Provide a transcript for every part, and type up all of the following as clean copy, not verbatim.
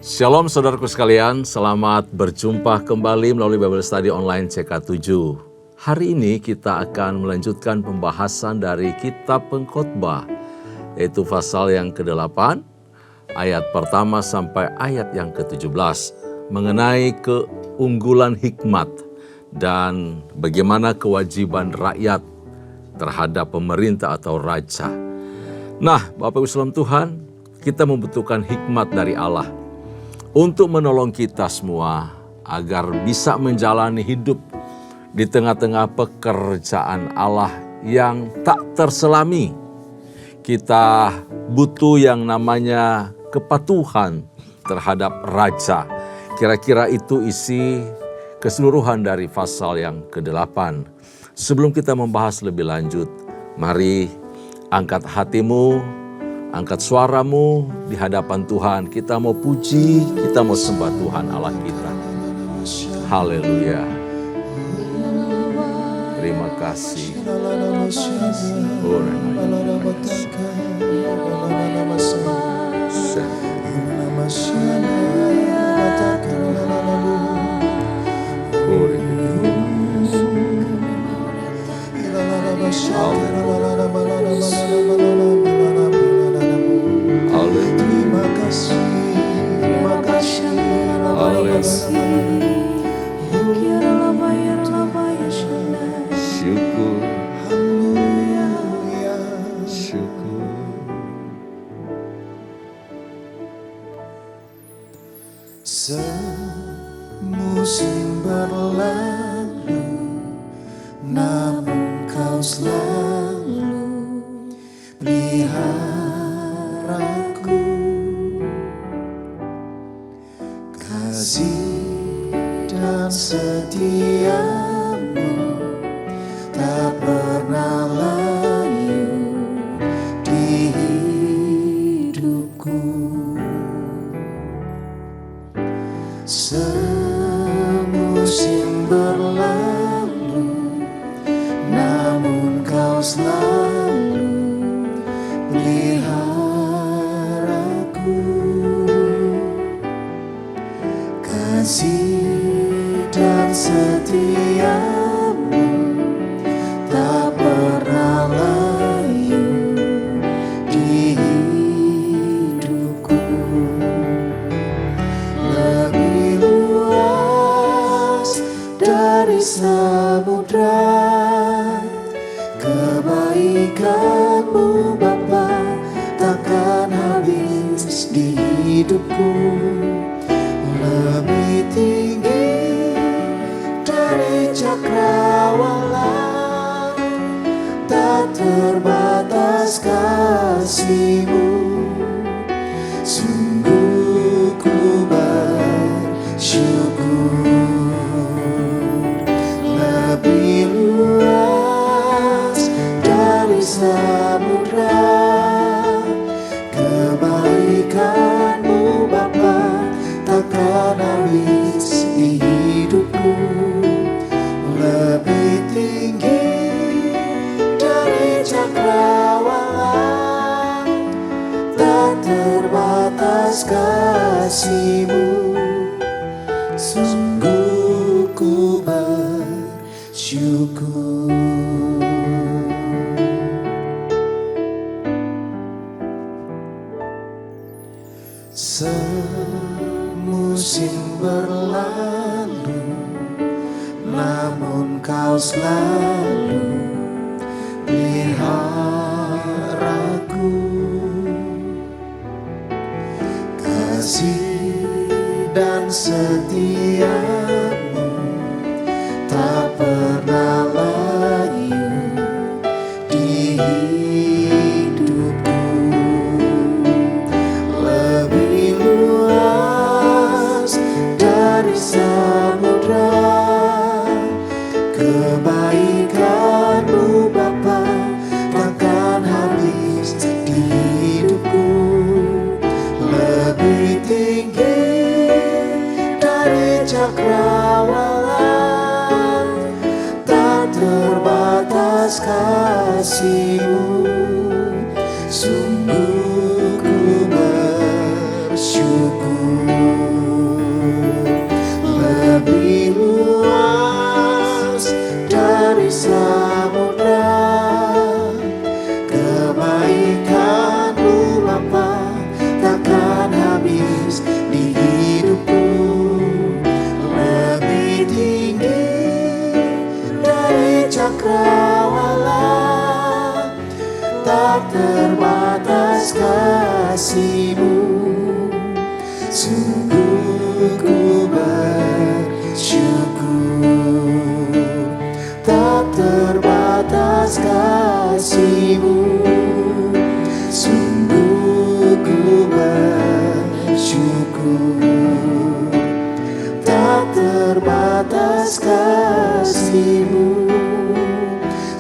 Shalom saudaraku sekalian, selamat berjumpa kembali melalui Bible Study Online CK7. Hari ini kita akan melanjutkan pembahasan dari Kitab Pengkhotbah, yaitu pasal yang ke-8, ayat pertama sampai ayat yang ke-17, mengenai keunggulan hikmat dan bagaimana kewajiban rakyat terhadap pemerintah atau raja. Nah, Bapak Ibu Saudara Tuhan, kita membutuhkan hikmat dari Allah untuk menolong kita semua agar bisa menjalani hidup di tengah-tengah pekerjaan Allah yang tak terselami. Kita butuh yang namanya kepatuhan terhadap raja. Kira-kira itu isi keseluruhan dari pasal yang ke-8. Sebelum kita membahas lebih lanjut, mari angkat hatimu, angkat suaramu di hadapan Tuhan. Kita mau puji, kita mau sembah Tuhan Allah kita. Haleluya. Terima kasih. Semusim berlalu, namun Kau selalu peliharaku. Kasih dan setiamu tak pernah layu di hidupku. Semusim berlalu, namun Kau selalu peliharaku. Kasih dan setiamu tak pernah layu di hidupku. Lebih luas dari samudra, kebaikan-Mu Bapa takkan habis di hidupku. Lebih tinggi dari cakrawala, tak terbatas kasih-Mu. Sungguh ku bersyukur. Lebih luas dari samudra, kebaikan-Mu Bapa takkan habis di hidupku. Lebih tinggi dari cakrawala, tak terbatas kasih-Mu. Sungguh ku bersyukur. Semusim berlalu, namun Kau selalu peliharaku. Kasih dan setiamu tak pernah layu di hidupku. Lebih luas dari samudra, kebaikan-Mu Bapa takkan habis di hidupku. Lebih tinggi dari cakrawala, tak terbatas kasih-Mu. Sungguh ku bersyukur. kasih-Mu. Sungguh ku bersyukur, tak terbatas kasih-Mu. Sungguh ku bersyukur, tak terbatas kasih-Mu.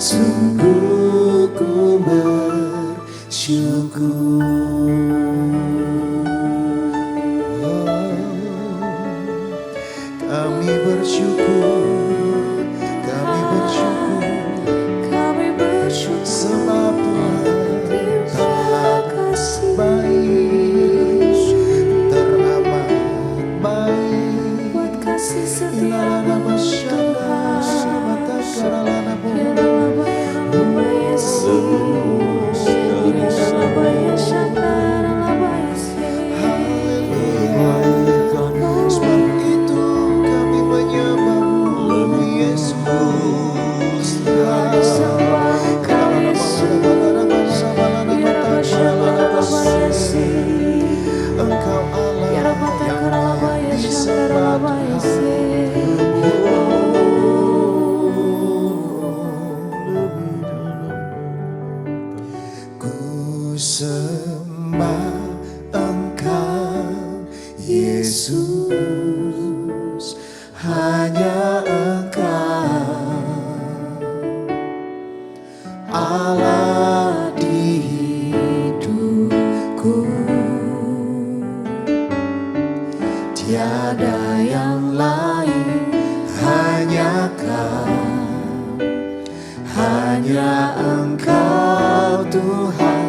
Sungguh ku bersyukur. Kami bersyukur, kami bersyukur, sebab Tuhan telah baik, teramat baik. Inalana masyarakat, karalana sebab itu kami menyembah-Mu, Yesus. Engkau Allah yang disembah Tuhan. Ku sembah Engkau, Yesus, hanya Engkau Allah di hidupku. Tiada yang lain, hanya Kau, hanya Engkau Tuhan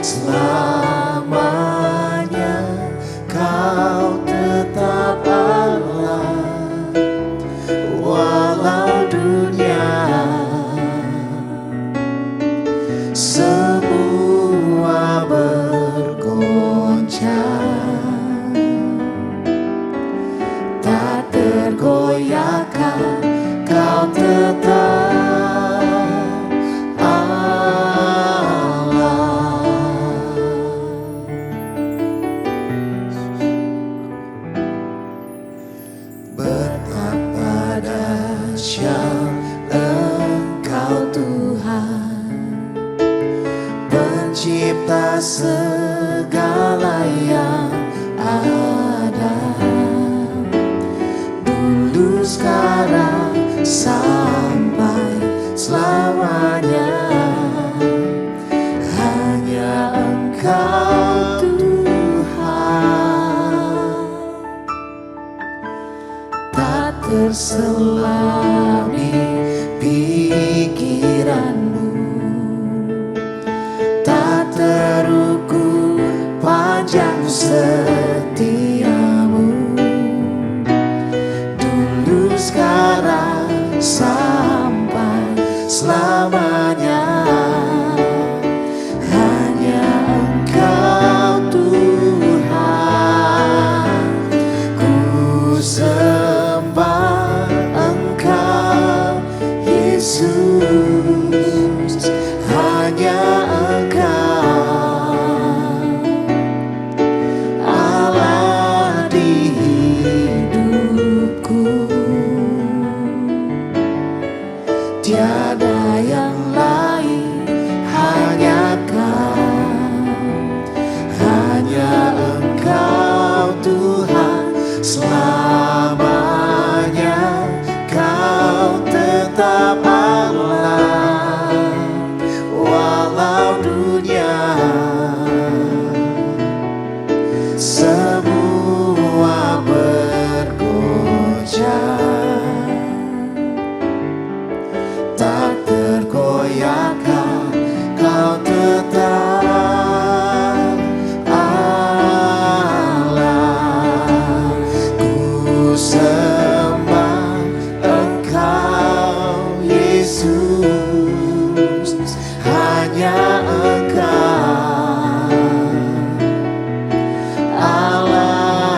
selamanya. Kau tetap Allah, walau dunia semua bergoncang, tak tergoyahkan. Kau tetap Allah. Betapa dahsyat Engkau Tuhan, pencipta segala yang ada, dulu, sekarang, sampai selamanya. Hanya Engkau Tuhan, tak terselami pikiran-Mu, tak terukur panjang setia-Mu, dulu, sekarang, sampai selamanya. Hanya Engkau Tuhan, ku sembah Engkau, Yesus, hanya Engkau Allah di hidupku. Tiada yang lain, hanya Kau, hanya Engkau Tuhan selamanya. Kau tetap Allah, walau dunia semua bergoncang, tak tergoyahkan. Kau tetap Allah. Ku sembah Engkau, Yesus, hanya Engkau Allah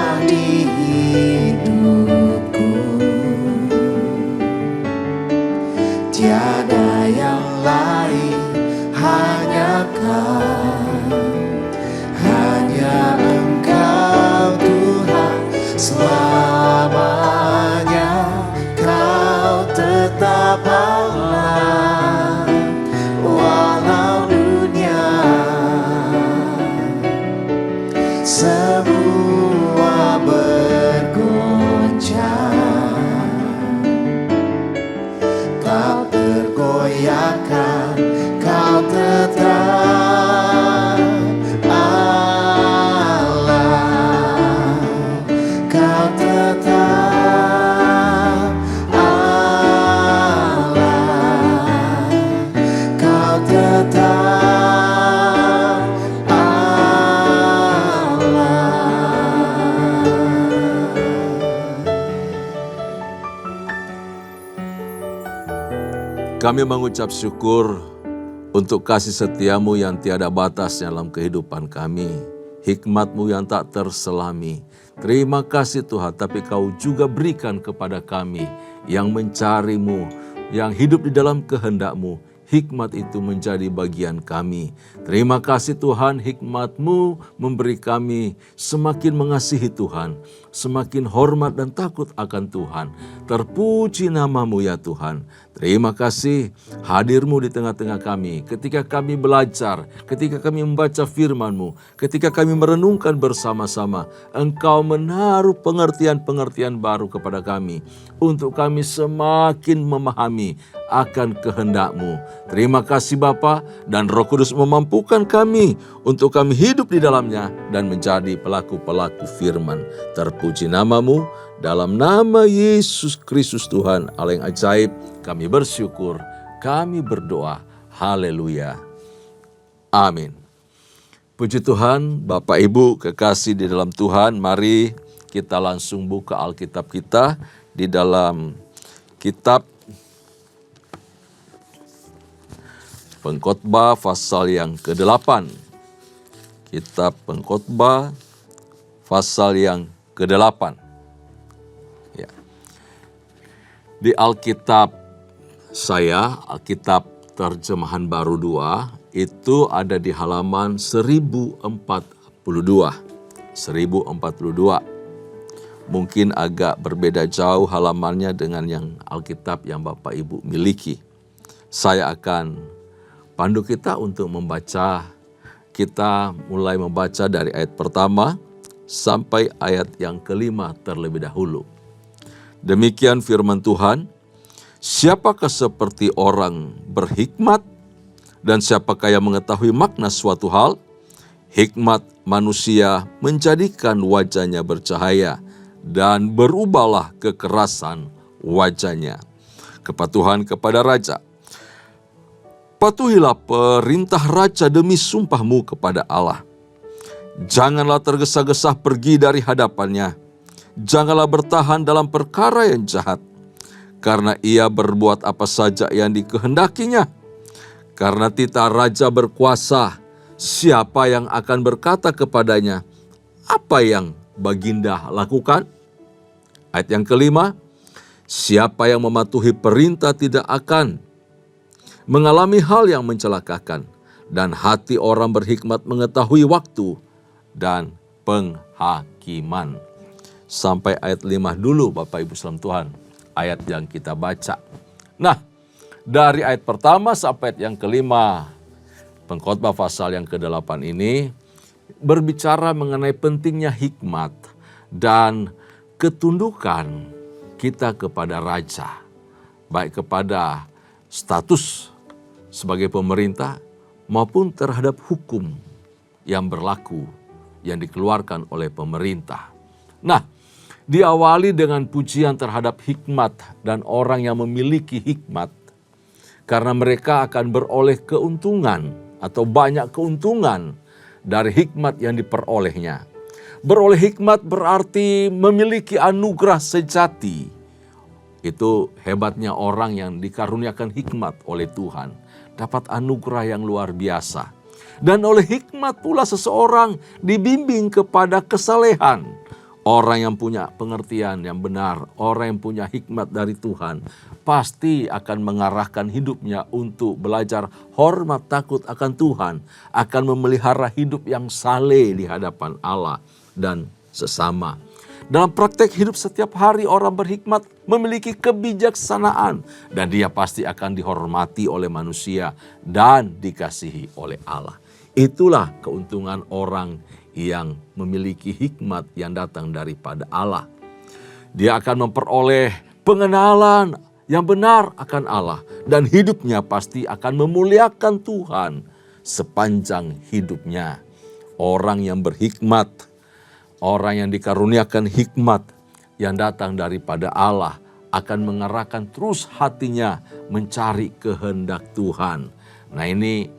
semua bergoncang, kau tergoyahkan, kau tetap Allah, kau tetap Allah, kau tetap Kami mengucap syukur untuk kasih setiamu yang tiada batas dalam kehidupan kami. Hikmatmu yang tak terselami. Terima kasih Tuhan, tapi kau juga berikan kepada kami yang mencarimu, yang hidup di dalam kehendak-Mu. Hikmat itu menjadi bagian kami. Terima kasih Tuhan, hikmat-Mu memberi kami semakin mengasihi Tuhan, semakin hormat dan takut akan Tuhan. Terpuji nama-Mu ya Tuhan. Terima kasih hadir-Mu di tengah-tengah kami. Ketika kami belajar, ketika kami membaca firman-Mu, ketika kami merenungkan bersama-sama, Engkau menaruh pengertian-pengertian baru kepada kami, untuk kami semakin memahami akan kehendak-Mu. Terima kasih Bapa, dan Roh Kudus memampukan kami untuk kami hidup di dalamnya dan menjadi pelaku-pelaku firman. Terpuji nama-Mu, dalam nama Yesus Kristus Tuhan Allah yang ajaib, kami bersyukur, kami berdoa. Haleluya. Amin. Puji Tuhan, Bapak Ibu kekasih di dalam Tuhan, mari kita langsung buka Alkitab kita di dalam kitab Pengkhotbah pasal yang ke-8. Kitab Pengkhotbah pasal yang ke-8. Ya. Di Alkitab saya, Alkitab Terjemahan Baru 2, itu ada di halaman 1042. 1042. Mungkin agak berbeda jauh halamannya dengan yang Alkitab yang Bapak Ibu miliki. Saya akan pandu kita untuk membaca. Kita mulai membaca dari ayat pertama sampai ayat yang kelima terlebih dahulu. Demikian firman Tuhan, siapakah seperti orang berhikmat dan siapakah yang mengetahui makna suatu hal? Hikmat manusia menjadikan wajahnya bercahaya dan berubahlah kekerasan wajahnya. Kepatuhan kepada raja. Patuhilah perintah raja demi sumpahmu kepada Allah. Janganlah tergesa-gesa pergi dari hadapannya. Janganlah bertahan dalam perkara yang jahat. Karena ia berbuat apa saja yang dikehendakinya. Karena titah raja berkuasa, siapa yang akan berkata kepadanya, apa yang baginda lakukan? Ayat yang kelima, siapa yang mematuhi perintah tidak akan mengalami hal yang mencelakakan, dan hati orang berhikmat mengetahui waktu dan penghakiman. Sampai ayat 5 dulu Bapak Ibu salam Tuhan, ayat yang kita baca. Nah, dari ayat pertama sampai ayat yang kelima, Pengkhotbah pasal yang ke-8 ini berbicara mengenai pentingnya hikmat dan ketundukan kita kepada raja, baik kepada status sebagai pemerintah maupun terhadap hukum yang berlaku yang dikeluarkan oleh pemerintah. Nah, diawali dengan pujian terhadap hikmat dan orang yang memiliki hikmat, karena mereka akan beroleh keuntungan atau banyak keuntungan dari hikmat yang diperolehnya. Beroleh hikmat berarti memiliki anugerah sejati. Itu hebatnya orang yang dikaruniakan hikmat oleh Tuhan. Dapat anugerah yang luar biasa. Dan oleh hikmat pula seseorang dibimbing kepada kesalehan. Orang yang punya pengertian yang benar, orang yang punya hikmat dari Tuhan, pasti akan mengarahkan hidupnya untuk belajar hormat takut akan Tuhan, akan memelihara hidup yang saleh di hadapan Allah dan sesama. Dalam praktek hidup setiap hari orang berhikmat memiliki kebijaksanaan dan dia pasti akan dihormati oleh manusia dan dikasihi oleh Allah. Itulah keuntungan orang yang memiliki hikmat yang datang daripada Allah. Dia akan memperoleh pengenalan yang benar akan Allah. Dan hidupnya pasti akan memuliakan Tuhan sepanjang hidupnya. Orang yang berhikmat, orang yang dikaruniakan hikmat yang datang daripada Allah akan mengarahkan terus hatinya mencari kehendak Tuhan. Nah ini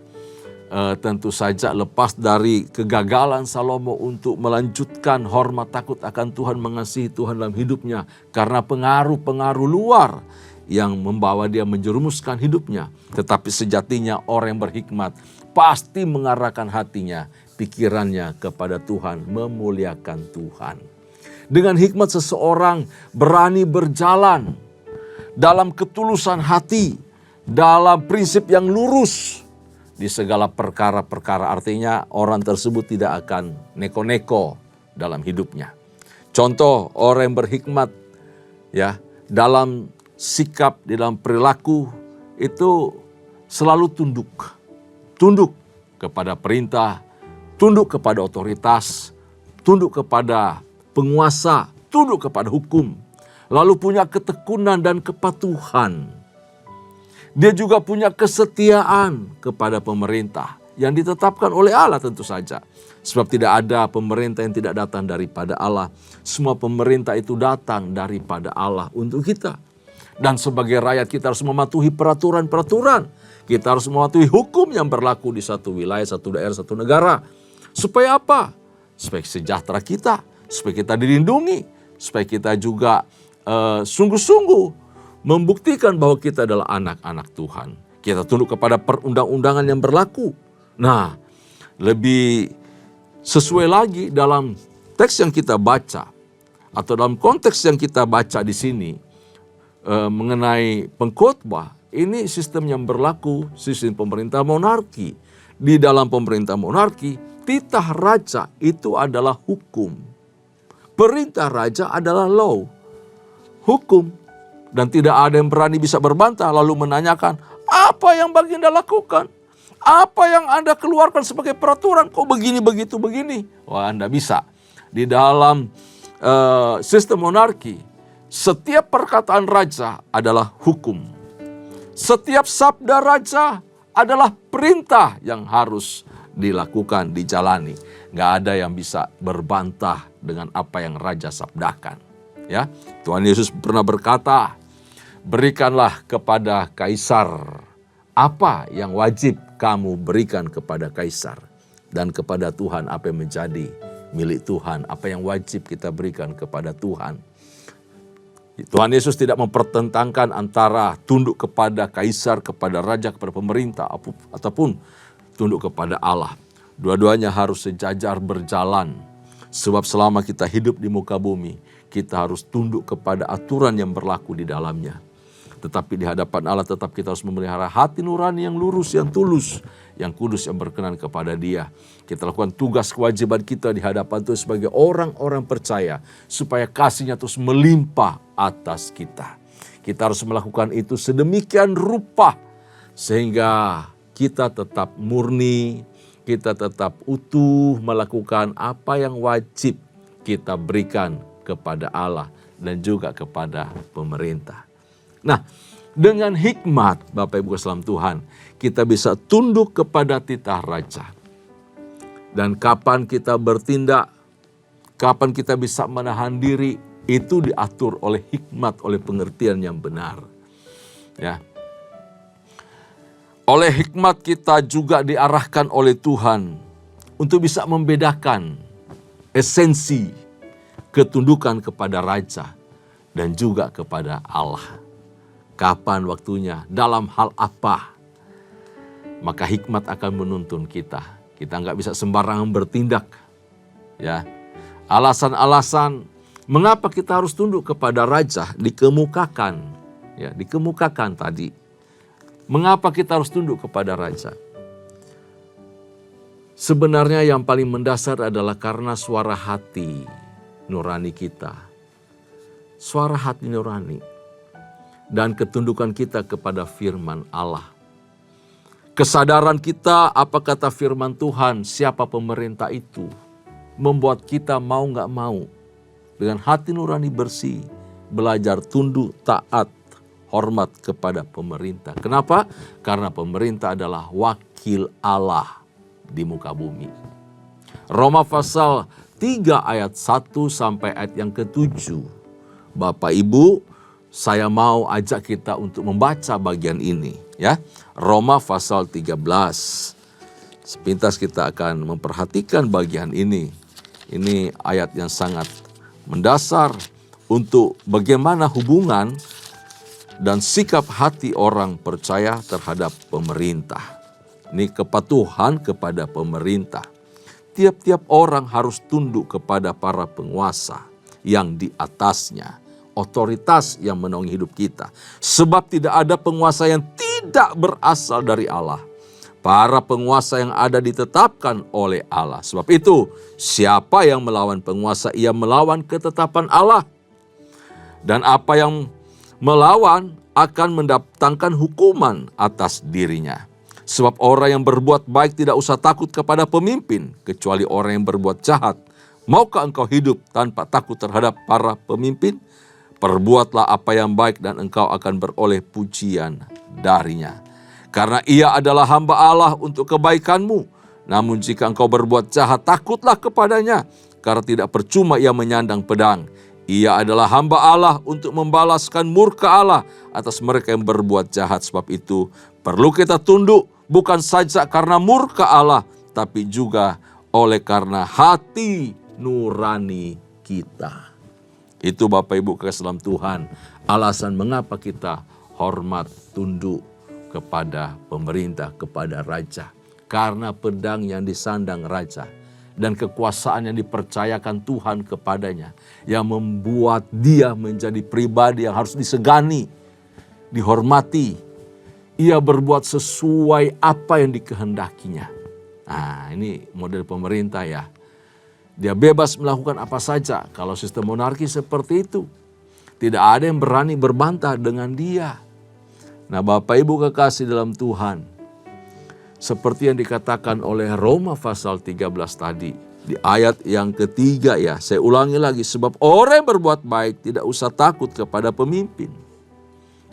tentu saja lepas dari kegagalan Salomo untuk melanjutkan hormat takut akan Tuhan, mengasihi Tuhan dalam hidupnya. Karena pengaruh-pengaruh luar yang membawa dia menjerumuskan hidupnya. Tetapi sejatinya orang yang berhikmat pasti mengarahkan hatinya, pikirannya kepada Tuhan, memuliakan Tuhan. Dengan hikmat seseorang berani berjalan dalam ketulusan hati, dalam prinsip yang lurus di segala perkara-perkara. Artinya orang tersebut tidak akan neko-neko dalam hidupnya. Contoh orang yang berhikmat ya, dalam sikap, dalam perilaku itu selalu tunduk. Tunduk kepada perintah, tunduk kepada otoritas, tunduk kepada penguasa, tunduk kepada hukum. Lalu punya ketekunan dan kepatuhan. Dia juga punya kesetiaan kepada pemerintah yang ditetapkan oleh Allah tentu saja. Sebab tidak ada pemerintah yang tidak datang daripada Allah. Semua pemerintah itu datang daripada Allah untuk kita. Dan sebagai rakyat kita harus mematuhi peraturan-peraturan. Kita harus mematuhi hukum yang berlaku di satu wilayah, satu daerah, satu negara. Supaya apa? Supaya sejahtera kita, supaya kita dilindungi, supaya kita juga sungguh-sungguh membuktikan bahwa kita adalah anak-anak Tuhan. Kita tunduk kepada perundang-undangan yang berlaku. Nah, lebih sesuai lagi dalam teks yang kita baca atau dalam konteks yang kita baca di sini mengenai pengkhotbah. Ini sistem yang berlaku, sistem pemerintah monarki. Di dalam pemerintah monarki, titah raja itu adalah hukum. Perintah raja adalah law, hukum. Dan tidak ada yang berani bisa berbantah lalu menanyakan, apa yang Baginda lakukan? Apa yang Anda keluarkan sebagai peraturan? Kok begini, begitu, begini? Wah, Anda bisa. Di dalam sistem monarki, setiap perkataan raja adalah hukum. Setiap sabda raja adalah perintah yang harus dilakukan, dijalani. Gak ada yang bisa berbantah dengan apa yang raja sabdakan. Ya, Tuhan Yesus pernah berkata, berikanlah kepada kaisar apa yang wajib kamu berikan kepada kaisar. Dan kepada Tuhan apa yang menjadi milik Tuhan, apa yang wajib kita berikan kepada Tuhan. Tuhan Yesus tidak mempertentangkan antara tunduk kepada kaisar, kepada raja, kepada pemerintah, ataupun tunduk kepada Allah. Dua-duanya harus sejajar berjalan. Sebab selama kita hidup di muka bumi, kita harus tunduk kepada aturan yang berlaku di dalamnya. Tetapi di hadapan Allah tetap kita harus memelihara hati nurani yang lurus, yang tulus, yang kudus, yang berkenan kepada Dia. Kita lakukan tugas kewajiban kita di hadapan Tuhan sebagai orang-orang percaya, supaya kasih-Nya terus melimpah atas kita. Kita harus melakukan itu sedemikian rupa, sehingga kita tetap murni, kita tetap utuh melakukan apa yang wajib kita berikan kepada Allah dan juga kepada pemerintah. Nah, dengan hikmat Bapak Ibu sekalian Tuhan, kita bisa tunduk kepada titah raja. Dan kapan kita bertindak, kapan kita bisa menahan diri, itu diatur oleh hikmat, oleh pengertian yang benar. Ya. Oleh hikmat kita juga diarahkan oleh Tuhan untuk bisa membedakan esensi ketundukan kepada raja dan juga kepada Allah. Kapan waktunya, dalam hal apa, maka hikmat akan menuntun kita. Kita nggak bisa sembarangan bertindak. Ya, alasan-alasan mengapa kita harus tunduk kepada raja dikemukakan. Ya, dikemukakan tadi. Mengapa kita harus tunduk kepada raja? Sebenarnya yang paling mendasar adalah karena suara hati nurani kita. Suara hati nurani. Dan ketundukan kita kepada firman Allah. Kesadaran kita apa kata firman Tuhan, siapa pemerintah itu. membuat kita mau nggak mau dengan hati nurani bersih belajar tunduk, taat, hormat kepada pemerintah. Kenapa? Karena pemerintah adalah wakil Allah di muka bumi. Roma pasal 3 ayat 1 sampai ayat yang ke-7. Bapak Ibu, saya mau ajak kita untuk membaca bagian ini, ya. Roma pasal 13. Sepintas kita akan memperhatikan bagian ini. Ini ayat yang sangat mendasar untuk bagaimana hubungan dan sikap hati orang percaya terhadap pemerintah. Ini kepatuhan kepada pemerintah. Tiap-tiap orang harus tunduk kepada para penguasa yang di atasnya, otoritas yang menaungi hidup kita. Sebab tidak ada penguasa yang tidak berasal dari Allah. Para penguasa yang ada ditetapkan oleh Allah. Sebab itu, siapa yang melawan penguasa, ia melawan ketetapan Allah. Dan apa yang melawan akan mendatangkan hukuman atas dirinya. Sebab orang yang berbuat baik tidak usah takut kepada pemimpin, kecuali orang yang berbuat jahat. Maukah engkau hidup tanpa takut terhadap para pemimpin? Perbuatlah apa yang baik dan engkau akan beroleh pujian darinya. Karena ia adalah hamba Allah untuk kebaikanmu. Namun jika engkau berbuat jahat, takutlah kepadanya. Karena tidak percuma ia menyandang pedang. Ia adalah hamba Allah untuk membalaskan murka Allah atas mereka yang berbuat jahat. Sebab itu perlu kita tunduk bukan saja karena murka Allah, tapi juga oleh karena hati nurani kita. Itu Bapak Ibu kasih dalam Tuhan, alasan mengapa kita hormat tunduk kepada pemerintah, kepada raja. Karena pedang yang disandang raja dan kekuasaan yang dipercayakan Tuhan kepadanya, yang membuat dia menjadi pribadi yang harus disegani, dihormati. Ia berbuat sesuai apa yang dikehendakinya. Nah, ini model pemerintah ya. Dia bebas melakukan apa saja. Kalau sistem monarki seperti itu, tidak ada yang berani berbantah dengan dia. Nah, Bapak Ibu kekasih dalam Tuhan, seperti yang dikatakan oleh Roma pasal 13 tadi, di ayat yang ketiga ya, saya ulangi lagi, sebab orang yang berbuat baik tidak usah takut kepada pemimpin.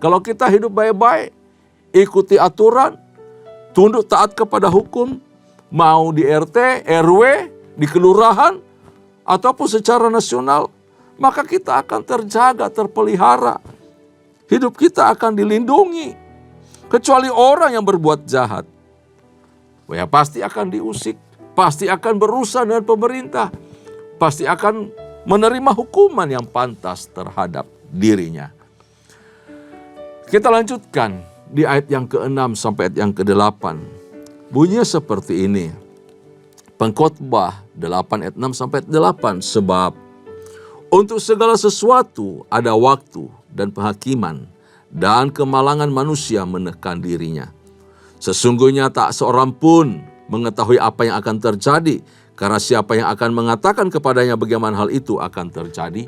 Kalau kita hidup baik-baik, ikuti aturan, tunduk taat kepada hukum, mau di RT, RW, di kelurahan, ataupun secara nasional, maka kita akan terjaga, terpelihara. Hidup kita akan dilindungi. Kecuali orang yang berbuat jahat, ya pasti akan diusik, pasti akan berurusan dengan pemerintah, pasti akan menerima hukuman yang pantas terhadap dirinya. Kita lanjutkan di ayat yang ke-6 sampai ayat yang ke-8. Bunyinya seperti ini. Pengkhotbah 8 ayat 6 sampai ayat 8. Sebab untuk segala sesuatu ada waktu dan penghakiman, dan kemalangan manusia menekan dirinya. Sesungguhnya tak seorang pun mengetahui apa yang akan terjadi, karena siapa yang akan mengatakan kepadanya bagaimana hal itu akan terjadi?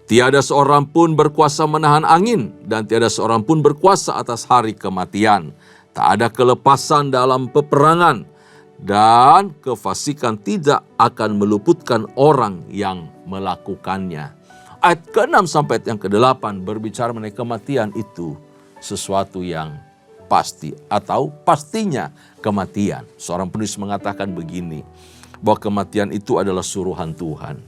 Tiada seorang pun berkuasa menahan angin, dan tiada seorang pun berkuasa atas hari kematian. Tak ada kelepasan dalam peperangan, dan kefasikan tidak akan meluputkan orang yang melakukannya. Ayat ke-6 sampai ayat yang ke-8 berbicara mengenai kematian itu sesuatu yang pasti atau pastinya kematian. Seorang penulis mengatakan begini, bahwa kematian itu adalah suruhan Tuhan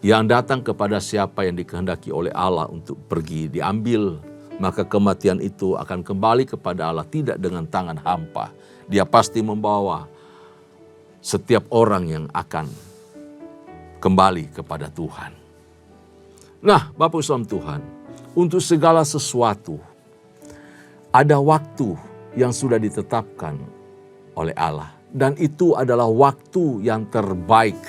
yang datang kepada siapa yang dikehendaki oleh Allah untuk pergi diambil. Maka kematian itu akan kembali kepada Allah, tidak dengan tangan hampa. Dia pasti membawa setiap orang yang akan kembali kepada Tuhan. Nah, Bapak Islam Tuhan, untuk segala sesuatu ada waktu yang sudah ditetapkan oleh Allah. Dan itu adalah waktu yang terbaik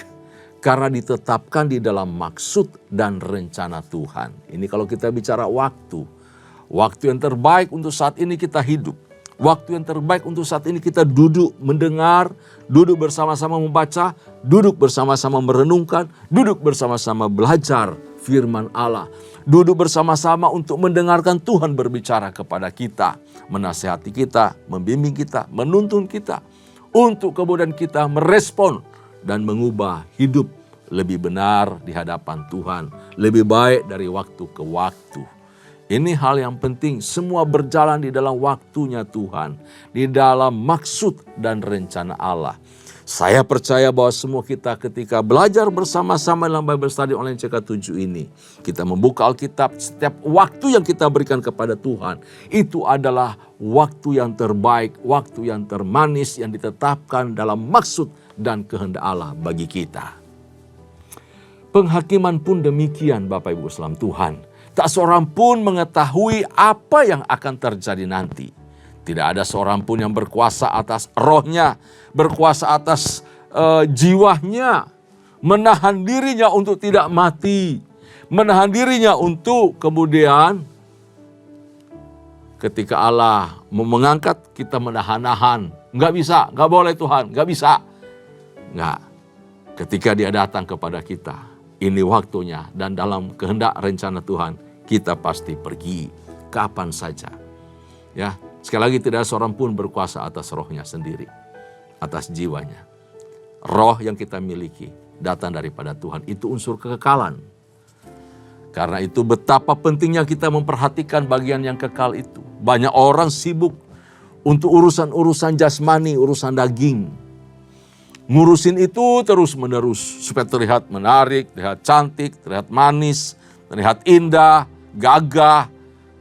karena ditetapkan di dalam maksud dan rencana Tuhan. Ini kalau kita bicara waktu. Waktu yang terbaik untuk saat ini kita hidup. Waktu yang terbaik untuk saat ini kita duduk mendengar, duduk bersama-sama membaca, duduk bersama-sama merenungkan, duduk bersama-sama belajar firman Allah. Duduk bersama-sama untuk mendengarkan Tuhan berbicara kepada kita, menasihati kita, membimbing kita, menuntun kita, untuk kemudian kita merespon dan mengubah hidup lebih benar di hadapan Tuhan, lebih baik dari waktu ke waktu. Ini hal yang penting, semua berjalan di dalam waktunya Tuhan, di dalam maksud dan rencana Allah. Saya percaya bahwa semua kita ketika belajar bersama-sama dalam Bible Study Online CK7 ini, kita membuka Alkitab, setiap waktu yang kita berikan kepada Tuhan, itu adalah waktu yang terbaik, waktu yang termanis yang ditetapkan dalam maksud dan kehendak Allah bagi kita. Penghakiman pun demikian Bapak Ibu saudara Tuhan. Tak seorang pun mengetahui apa yang akan terjadi nanti. Tidak ada seorang pun yang berkuasa atas rohnya, berkuasa atas jiwanya, menahan dirinya untuk tidak mati, menahan dirinya untuk kemudian ketika Allah mau mengangkat kita menahan-nahan. Nggak bisa, nggak boleh Tuhan, nggak bisa. Nggak. Ketika dia datang kepada kita, ini waktunya dan dalam kehendak rencana Tuhan kita pasti pergi kapan saja. Ya, sekali lagi tidak ada seorang pun berkuasa atas rohnya sendiri, atas jiwanya. Roh yang kita miliki datang daripada Tuhan, itu unsur kekekalan. Karena itu betapa pentingnya kita memperhatikan bagian yang kekal itu. Banyak orang sibuk untuk urusan-urusan jasmani, urusan daging. Ngurusin itu terus-menerus supaya terlihat menarik, terlihat cantik, terlihat manis, terlihat indah, gagah,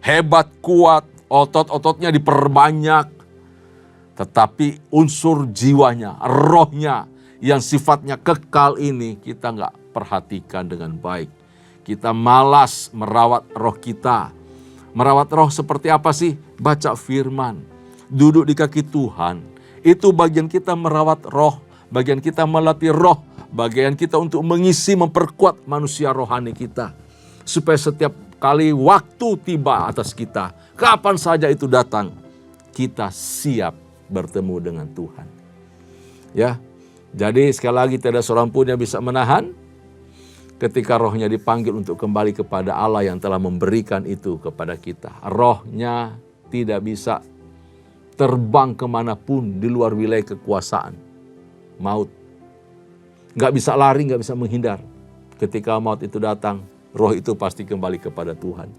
hebat, kuat, otot-ototnya diperbanyak. Tetapi unsur jiwanya, rohnya yang sifatnya kekal ini kita nggak perhatikan dengan baik. Kita malas merawat roh kita. Merawat roh seperti apa sih? Baca firman, duduk di kaki Tuhan. Itu bagian kita merawat roh. Bagian kita melatih roh, bagian kita untuk mengisi, memperkuat manusia rohani kita. Supaya setiap kali waktu tiba atas kita, kapan saja itu datang, kita siap bertemu dengan Tuhan. Ya, jadi sekali lagi tidak seorang pun yang bisa menahan ketika rohnya dipanggil untuk kembali kepada Allah yang telah memberikan itu kepada kita. Rohnya tidak bisa terbang kemanapun di luar wilayah kekuasaan maut. Nggak bisa lari, nggak bisa menghindar. Ketika maut itu datang, roh itu pasti kembali kepada Tuhan.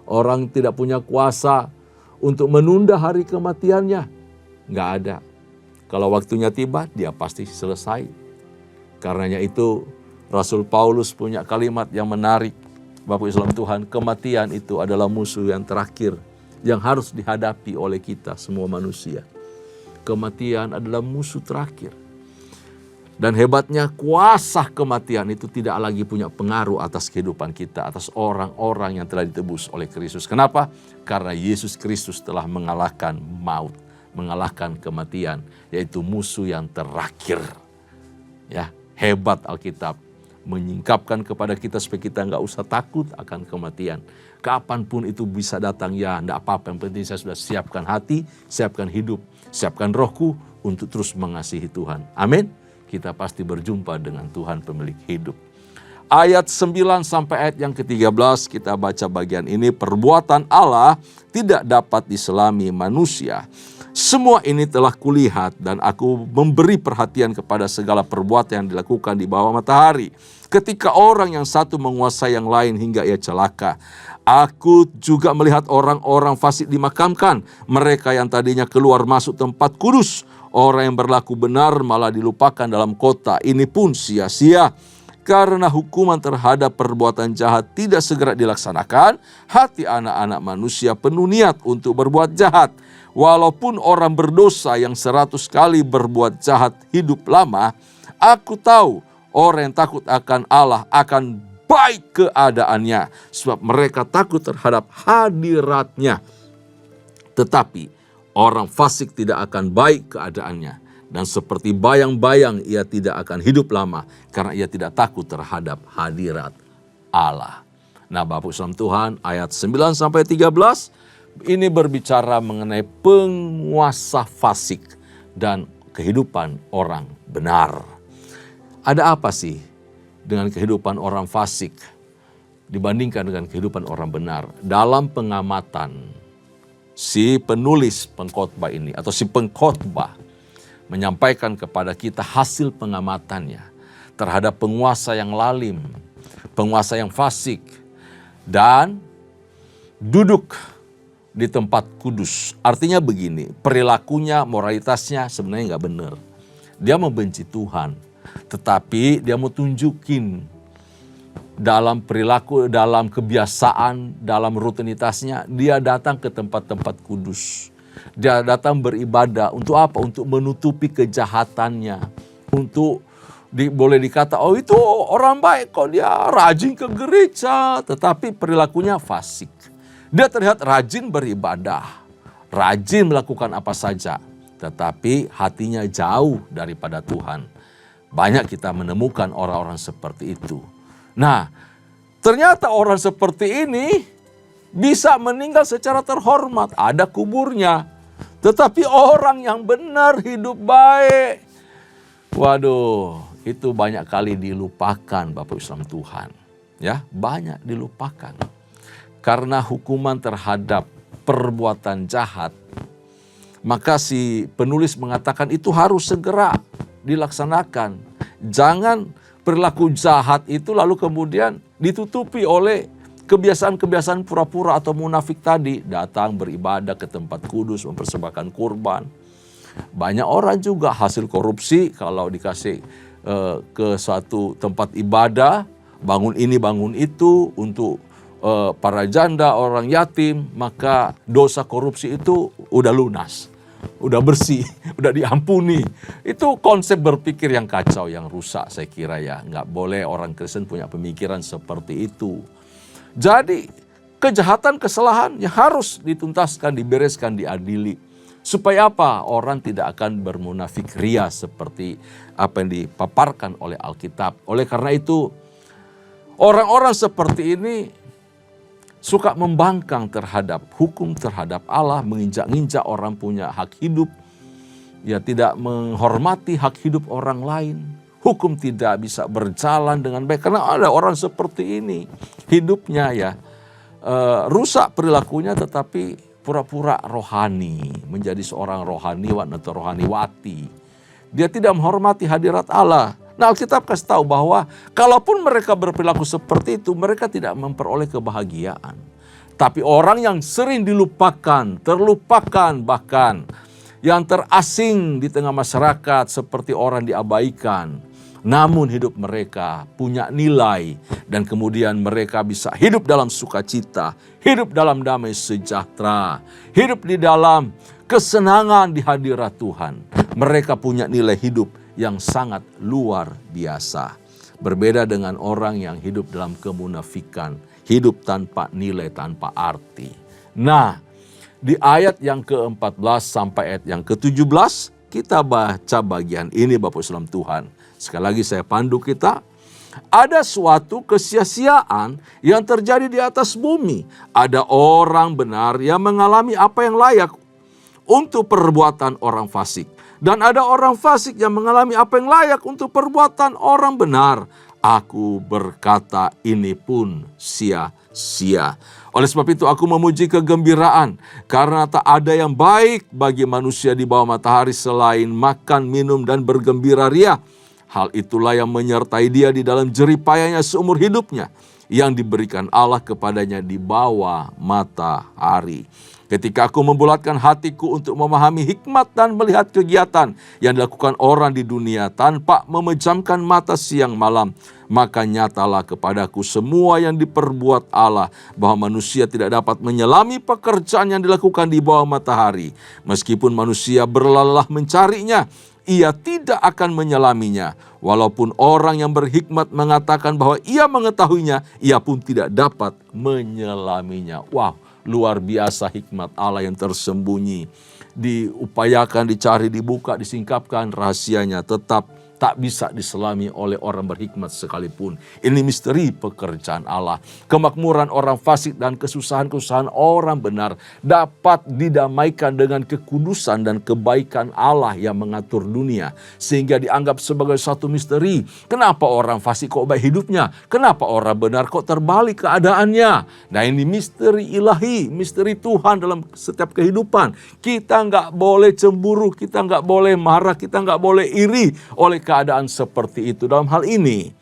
Orang tidak punya kuasa untuk menunda hari kematiannya. Nggak ada. Kalau waktunya tiba, dia pasti selesai. Karenanya itu, Rasul Paulus punya kalimat yang menarik. Bapak Islam Tuhan, kematian itu adalah musuh yang terakhir yang harus dihadapi oleh kita semua manusia. Kematian adalah musuh terakhir. Dan hebatnya kuasa kematian itu tidak lagi punya pengaruh atas kehidupan kita, atas orang-orang yang telah ditebus oleh Kristus. Kenapa? Karena Yesus Kristus telah mengalahkan maut, mengalahkan kematian, yaitu musuh yang terakhir. Ya, hebat Alkitab menyingkapkan kepada kita supaya kita nggak usah takut akan kematian. Kapanpun itu bisa datang, ya enggak apa-apa, yang penting saya sudah siapkan hati, siapkan hidup, siapkan rohku untuk terus mengasihi Tuhan. Amin. Kita pasti berjumpa dengan Tuhan pemilik hidup. Ayat 9 sampai ayat yang ke-13 kita baca bagian ini. Perbuatan Allah tidak dapat diselami manusia. Semua ini telah kulihat dan aku memberi perhatian kepada segala perbuatan yang dilakukan di bawah matahari. Ketika orang yang satu menguasai yang lain hingga ia celaka. Aku juga melihat orang-orang fasik dimakamkan. Mereka yang tadinya keluar masuk tempat kudus. Orang yang berlaku benar malah dilupakan dalam kota. Ini pun sia-sia. Karena hukuman terhadap perbuatan jahat tidak segera dilaksanakan, hati anak-anak manusia penuh niat untuk berbuat jahat. Walaupun orang berdosa yang 100 kali berbuat jahat hidup lama, aku tahu orang yang takut akan Allah akan baik keadaannya. Sebab mereka takut terhadap hadiratnya. Tetapi orang fasik tidak akan baik keadaannya. Dan seperti bayang-bayang ia tidak akan hidup lama. Karena ia tidak takut terhadap hadirat Allah. Nah Bapak Saudara Tuhan, ayat 9 sampai 13 ini berbicara mengenai penguasa fasik dan kehidupan orang benar. Ada apa sih dengan kehidupan orang fasik dibandingkan dengan kehidupan orang benar? Dalam pengamatan si penulis pengkhotbah ini atau si pengkhotbah menyampaikan kepada kita hasil pengamatannya terhadap penguasa yang lalim, penguasa yang fasik, dan duduk di tempat kudus. Artinya begini, perilakunya, moralitasnya sebenarnya nggak benar. Dia membenci Tuhan, tetapi dia mau tunjukin dalam perilaku, dalam kebiasaan, dalam rutinitasnya, dia datang ke tempat-tempat kudus. Dia datang beribadah untuk apa? Untuk menutupi kejahatannya. Untuk boleh dikata, oh itu orang baik kok, dia rajin ke gereja, tetapi perilakunya fasik. Dia terlihat rajin beribadah, rajin melakukan apa saja, tetapi hatinya jauh daripada Tuhan. Banyak kita menemukan orang-orang seperti itu. Nah, ternyata orang seperti ini bisa meninggal secara terhormat, ada kuburnya. Tetapi orang yang benar, hidup baik, waduh, itu banyak kali dilupakan Bapak Islam Tuhan. Ya, banyak dilupakan. Karena hukuman terhadap perbuatan jahat, maka si penulis mengatakan itu harus segera dilaksanakan. Jangan perilaku jahat itu lalu kemudian ditutupi oleh kebiasaan-kebiasaan pura-pura atau munafik tadi. Datang beribadah ke tempat kudus, mempersembahkan kurban. Banyak orang juga hasil korupsi kalau dikasih ke suatu tempat ibadah, bangun ini bangun itu untuk para janda, orang yatim, maka dosa korupsi itu udah lunas, udah bersih, udah diampuni. Itu konsep berpikir yang kacau, yang rusak saya kira ya. Nggak boleh orang Kristen punya pemikiran seperti itu. Jadi kejahatan, kesalahan yang harus dituntaskan, dibereskan, diadili. Supaya apa? Orang tidak akan bermunafik ria seperti apa yang dipaparkan oleh Alkitab. Oleh karena itu, orang-orang seperti ini suka membangkang terhadap hukum, terhadap Allah, menginjak-injak orang punya hak hidup. Ya, tidak menghormati hak hidup orang lain. Hukum tidak bisa berjalan dengan baik karena ada orang seperti ini. Hidupnya ya rusak perilakunya, tetapi pura-pura rohani, menjadi seorang rohaniwan atau rohaniwati. Dia tidak menghormati hadirat Allah. Nah, Alkitab kasih tahu bahwa kalaupun mereka berperilaku seperti itu, mereka tidak memperoleh kebahagiaan. Tapi orang yang sering dilupakan, terlupakan, bahkan yang terasing di tengah masyarakat seperti orang diabaikan, namun hidup mereka punya nilai dan kemudian mereka bisa hidup dalam sukacita, hidup dalam damai sejahtera, hidup di dalam kesenangan di hadirat Tuhan. Mereka punya nilai hidup yang sangat luar biasa. Berbeda dengan orang yang hidup dalam kemunafikan, hidup tanpa nilai, tanpa arti. Nah, di ayat yang ke-14 sampai ayat yang ke-17, kita baca bagian ini Bapak Islam Tuhan. Sekali lagi saya pandu kita. Ada suatu kesia-siaan yang terjadi di atas bumi. Ada orang benar yang mengalami apa yang layak untuk perbuatan orang fasik. Dan ada orang fasik yang mengalami apa yang layak untuk perbuatan orang benar. Aku berkata ini pun sia-sia. Oleh sebab itu aku memuji kegembiraan karena tak ada yang baik bagi manusia di bawah matahari selain makan, minum, dan bergembira ria. Hal itulah yang menyertai dia di dalam jeripayanya seumur hidupnya yang diberikan Allah kepadanya di bawah matahari. Ketika aku membulatkan hatiku untuk memahami hikmat dan melihat kegiatan yang dilakukan orang di dunia tanpa memejamkan mata siang malam, maka nyatalah kepadaku semua yang diperbuat Allah, bahwa manusia tidak dapat menyelami pekerjaan yang dilakukan di bawah matahari. Meskipun manusia berlelah mencarinya, ia tidak akan menyelaminya. Walaupun orang yang berhikmat mengatakan bahwa ia mengetahuinya, ia pun tidak dapat menyelaminya. Wow, luar biasa hikmat Allah yang tersembunyi. Diupayakan, dicari, dibuka, disingkapkan rahasianya, tetap tak bisa diselami oleh orang berhikmat sekalipun. Ini misteri pekerjaan Allah. Kemakmuran orang fasik dan kesusahan-kesusahan orang benar dapat didamaikan dengan kekudusan dan kebaikan Allah yang mengatur dunia. Sehingga dianggap sebagai satu misteri. Kenapa orang fasik kok baik hidupnya? Kenapa orang benar kok terbalik keadaannya? Nah, ini misteri ilahi, misteri Tuhan dalam setiap kehidupan. Kita nggak boleh cemburu, kita nggak boleh marah, kita nggak boleh iri oleh keadaan seperti itu. Dalam hal ini,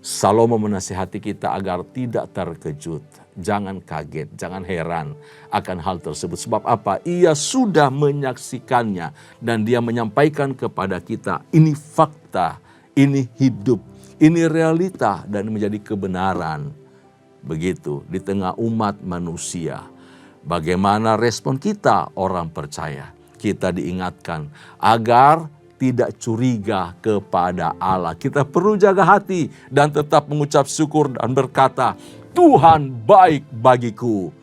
Salomo menasihati kita agar tidak terkejut. Jangan kaget, jangan heran akan hal tersebut. Sebab apa? Ia sudah menyaksikannya dan dia menyampaikan kepada kita. Ini fakta, ini hidup, ini realita dan menjadi kebenaran. Begitu di tengah umat manusia. Bagaimana respon kita orang percaya? Kita diingatkan agar tidak curiga kepada Allah. Kita perlu jaga hati dan tetap mengucap syukur dan berkata, Tuhan baik bagiku.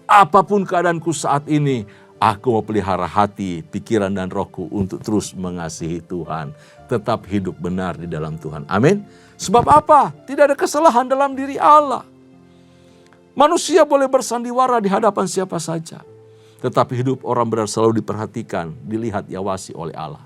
Apapun keadaanku saat ini, aku mau pelihara hati, pikiran dan rohku untuk terus mengasihi Tuhan. Tetap hidup benar di dalam Tuhan. Amin. Sebab apa? Tidak ada kesalahan dalam diri Allah. Manusia boleh bersandiwara di hadapan siapa saja. Tetapi hidup orang benar selalu diperhatikan, dilihat, diawasi oleh Allah.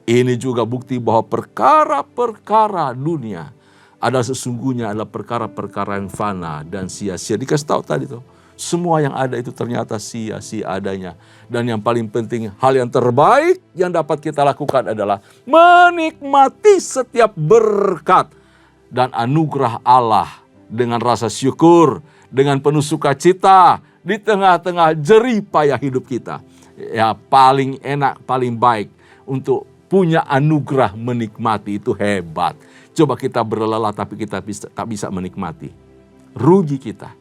Ini juga bukti bahwa perkara-perkara dunia adalah sesungguhnya adalah perkara-perkara yang fana dan sia-sia. Dikasih tahu tadi tuh, semua yang ada itu ternyata sia-sia adanya. Dan yang paling penting, hal yang terbaik yang dapat kita lakukan adalah menikmati setiap berkat dan anugerah Allah dengan rasa syukur, dengan penuh sukacita di tengah-tengah jerih payah hidup kita. Ya, paling enak, paling baik untuk punya anugerah menikmati itu hebat. Coba kita berlelah tapi kita tak bisa menikmati. Rugi kita.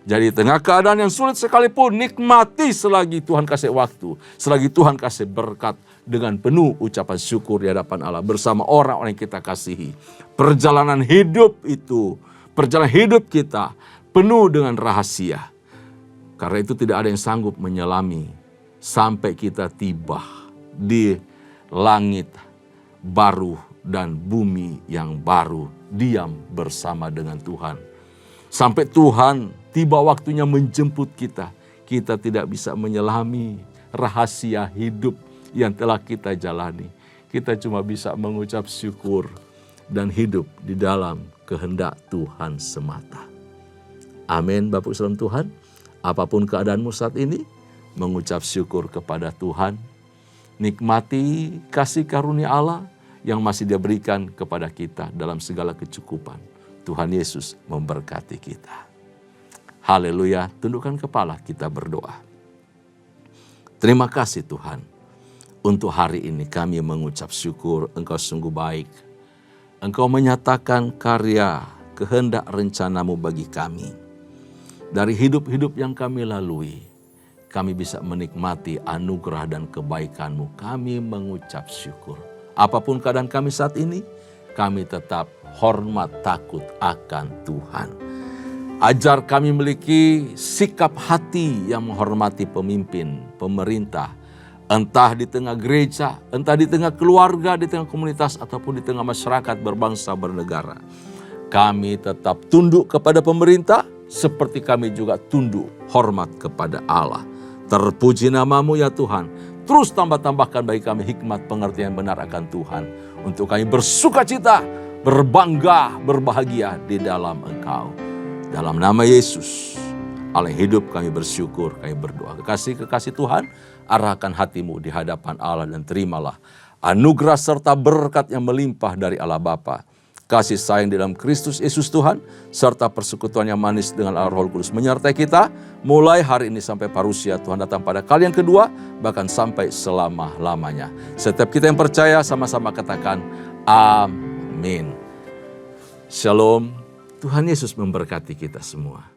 Jadi tengah keadaan yang sulit sekalipun, nikmati selagi Tuhan kasih waktu, selagi Tuhan kasih berkat dengan penuh ucapan syukur di hadapan Allah bersama orang-orang yang kita kasihi. Perjalanan hidup itu, perjalanan hidup kita penuh dengan rahasia. Karena itu tidak ada yang sanggup menyelami sampai kita tiba di langit baru dan bumi yang baru, diam bersama dengan Tuhan. Sampai Tuhan tiba waktunya menjemput kita, kita tidak bisa menyelami rahasia hidup yang telah kita jalani. Kita cuma bisa mengucap syukur dan hidup di dalam kehendak Tuhan semata. Amin, Bapak Salam Tuhan. Apapun keadaanmu saat ini, mengucap syukur kepada Tuhan. Nikmati kasih karunia Allah yang masih Dia berikan kepada kita dalam segala kecukupan. Tuhan Yesus memberkati kita. Haleluya, tundukkan kepala, kita berdoa. Terima kasih Tuhan. Untuk hari ini kami mengucap syukur, Engkau sungguh baik. Engkau menyatakan karya, kehendak rencanamu bagi kami. Dari hidup-hidup yang kami lalui, kami bisa menikmati anugerah dan kebaikan-Mu. Kami mengucap syukur. Apapun keadaan kami saat ini, kami tetap hormat takut akan Tuhan. Ajar kami memiliki sikap hati yang menghormati pemimpin, pemerintah, entah di tengah gereja, entah di tengah keluarga, di tengah komunitas, ataupun di tengah masyarakat berbangsa bernegara. Kami tetap tunduk kepada pemerintah, seperti kami juga tunduk hormat kepada Allah. Terpuji nama-Mu ya Tuhan. Terus tambahkan bagi kami hikmat pengertian benar akan Tuhan. Untuk kami bersukacita, berbangga, berbahagia di dalam Engkau. Dalam nama Yesus, Allah hidup kami bersyukur, kami berdoa. Kekasih-kekasih Tuhan, arahkan hatimu di hadapan Allah dan terimalah anugerah serta berkat yang melimpah dari Allah Bapa. Kasih sayang di dalam Kristus Yesus Tuhan, serta persekutuan yang manis dengan Allah Roh Kudus menyertai kita, mulai hari ini sampai parusia Tuhan datang pada kali yang kedua, bahkan sampai selama-lamanya. Setiap kita yang percaya sama-sama katakan, amin. Shalom, Tuhan Yesus memberkati kita semua.